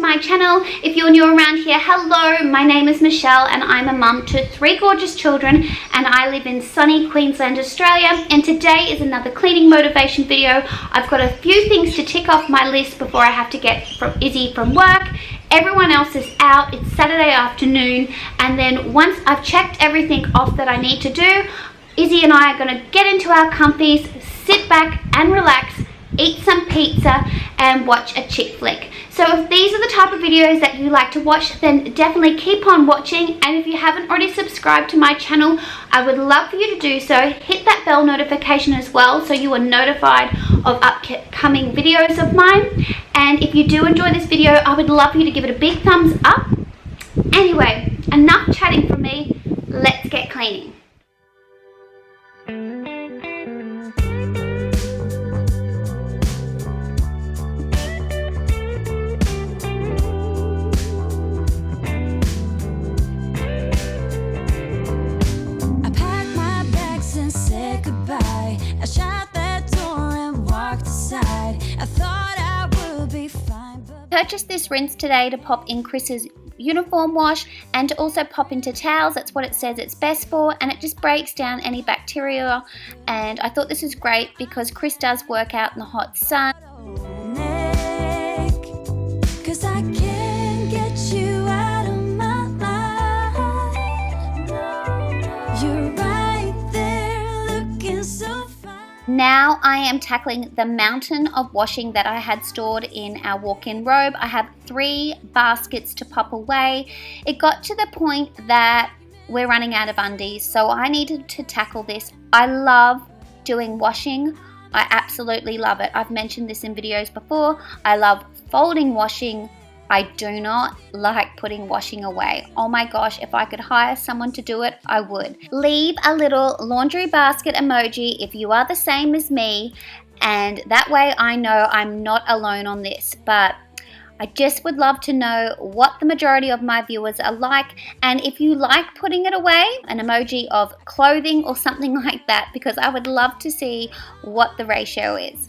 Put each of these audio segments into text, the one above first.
my channel. If you're new around here, hello, my name is Michelle and I'm a mum to 3 gorgeous children and I live in sunny Queensland, Australia, and today is another cleaning motivation video. I've got a few things to tick off my list before I have to get Izzy from work. Everyone else is out, it's Saturday afternoon, and then once I've checked everything off that I need to do, Izzy and I are going to get into our comfies, sit back and relax, eat some pizza and watch a chick flick. So if these are the type of videos that you like to watch, then definitely keep on watching, and if you haven't already subscribed to my channel, I would love for you to do so. Hit that bell notification as well so you are notified of upcoming videos of mine, and if you do enjoy this video, I would love for you to give it a big thumbs up. Anyway, enough chatting from me, let's get cleaning. Purchased this rinse today to pop in Chris's uniform wash and to also pop into towels. That's what it says it's best for, and it just breaks down any bacteria, and I thought this is great because Chris does work out in the hot sun. Now I am tackling the mountain of washing that I had stored in our walk-in robe. I have 3 baskets to pop away. It got to the point that we're running out of undies, so I needed to tackle this. I love doing washing. I absolutely love it. I've mentioned this in videos before. I love folding washing. I do not like putting washing away. Oh my gosh, if I could hire someone to do it, I would. Leave a little laundry basket emoji if you are the same as me, and that way I know I'm not alone on this. But I just would love to know what the majority of my viewers are like, and if you like putting it away, an emoji of clothing or something like that, because I would love to see what the ratio is.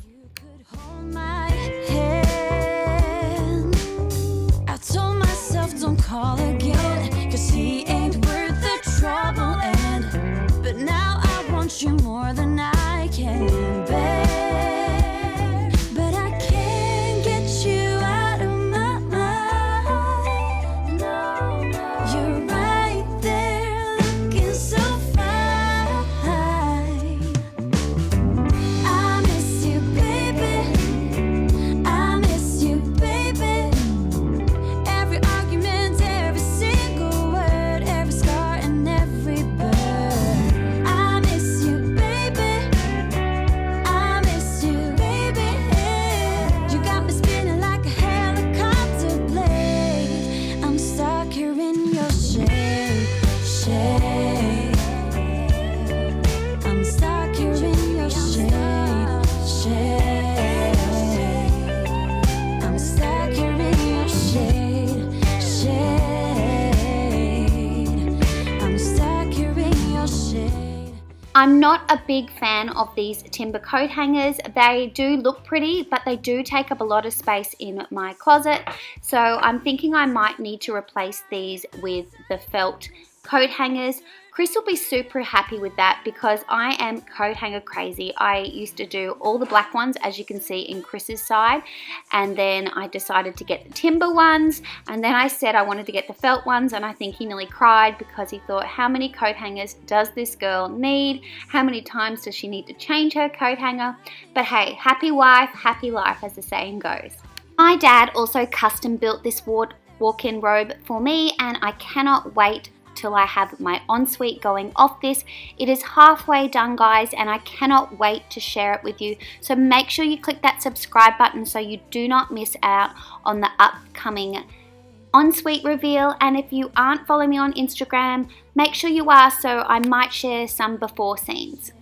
Don't call again, cause he ain't worth the trouble, and but now I want you more than I can bear, but I can't get you out of my mind. No, you're right there looking so fine. I miss you, baby, I miss you, baby. I'm not a big fan of these timber coat hangers. They do look pretty, but they do take up a lot of space in my closet. So I'm thinking I might need to replace these with the felt coat hangers. Chris will be super happy with that because I am coat hanger crazy. I used to do all the black ones, as you can see in Chris's side, and then I decided to get the timber ones, and then I said I wanted to get the felt ones, and I think he nearly cried because he thought, how many coat hangers does this girl need? How many times does she need to change her coat hanger? But hey, happy wife, happy life, as the saying goes. My dad also custom built this walk-in robe for me, and I cannot wait till I have my ensuite going off this. It is halfway done, guys, and I cannot wait to share it with you. So make sure you click that subscribe button so you do not miss out on the upcoming ensuite reveal. And if you aren't following me on Instagram, make sure you are, so I might share some before scenes.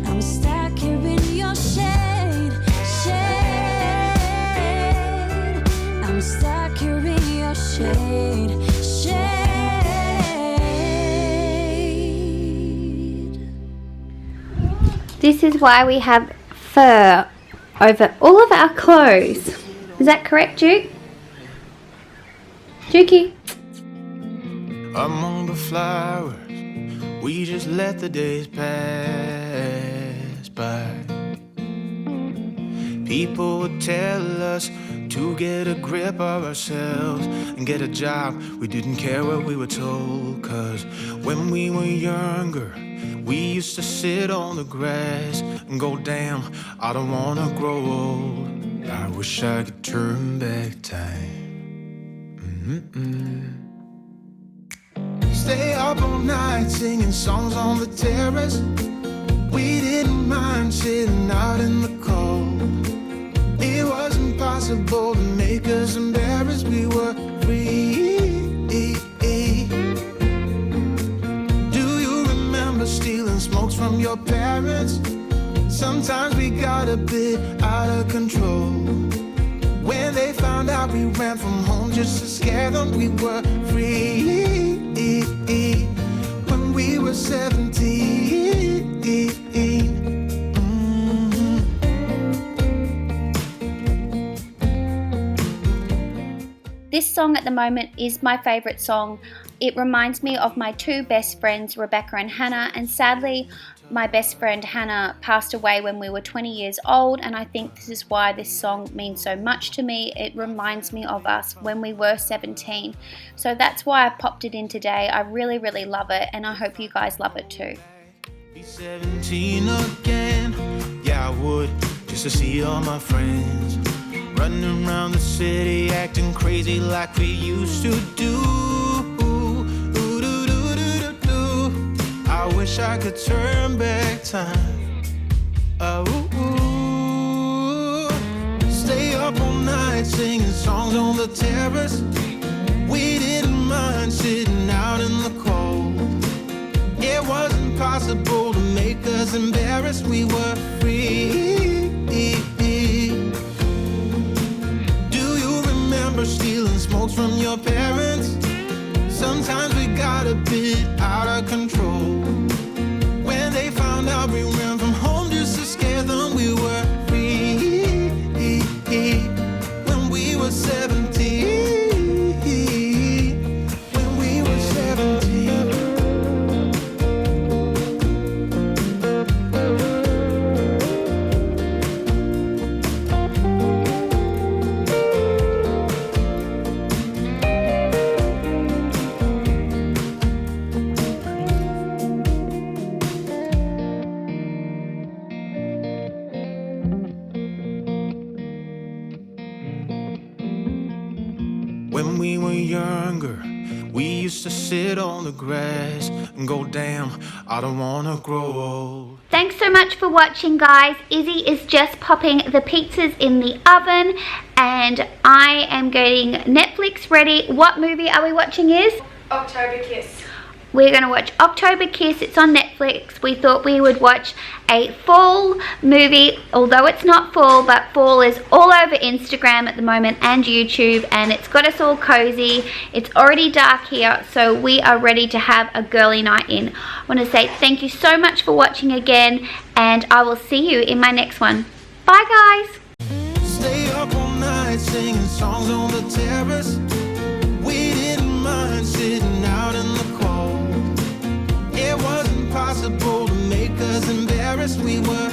I'm stuck here in your shade, shade. I'm stuck here in your shade, shade. This is why we have fur over all of our clothes. Is that correct, Duke? Dukey? Among the flowers, we just let the days pass by. People would tell us to get a grip of ourselves and get a job. We didn't care what we were told, 'cause when we were younger, we used to sit on the grass and go, damn, I don't wanna grow old. I wish I could turn back time. Stay up all night singing songs on the terrace. We didn't mind sitting out in the cold. It wasn't possible to make us embarrassed. We were free. Do you remember stealing smokes from your parents? Sometimes we got a bit out of control. When they found out we ran from home just to scare them, we were free. When we were 17. This song at the moment is my favourite song. It reminds me of my two best friends, Rebecca and Hannah, and sadly my best friend Hannah passed away when we were 20 years old, and I think this is why this song means so much to me. It reminds me of us when we were 17. So that's why I popped it in today. I really, really love it, and I hope you guys love it too. Be 17 again, yeah, I would, just to see all my friends running around the city acting crazy like we used to do. I wish I could turn back time. Stay up all night singing songs on the terrace. We didn't mind sitting out in the cold. It wasn't possible to make us embarrassed. We were free. Do you remember stealing smokes from your parents? Sometimes we got a bit out of control. When they found out we ran from home just to scare them, we were free. When we were 17. When we were 17. When we were younger, we used to sit on the grass and go, damn, I don't wanna grow old. Thanks so much for watching, guys. Izzy is just popping the pizzas in the oven and I am getting Netflix ready. What movie are we watching, Iz? October Kiss. We're going to watch October Kiss. It's on Netflix. We thought we would watch a fall movie, although it's not fall, but fall is all over Instagram at the moment and YouTube, and it's got us all cozy. It's already dark here, so we are ready to have a girly night in. I want to say thank you so much for watching again, and I will see you in my next one. Bye, guys. Stay up all night singing songs on the terrace. We didn't mind sitting out in the cold. It wasn't possible to make us embarrassed. We were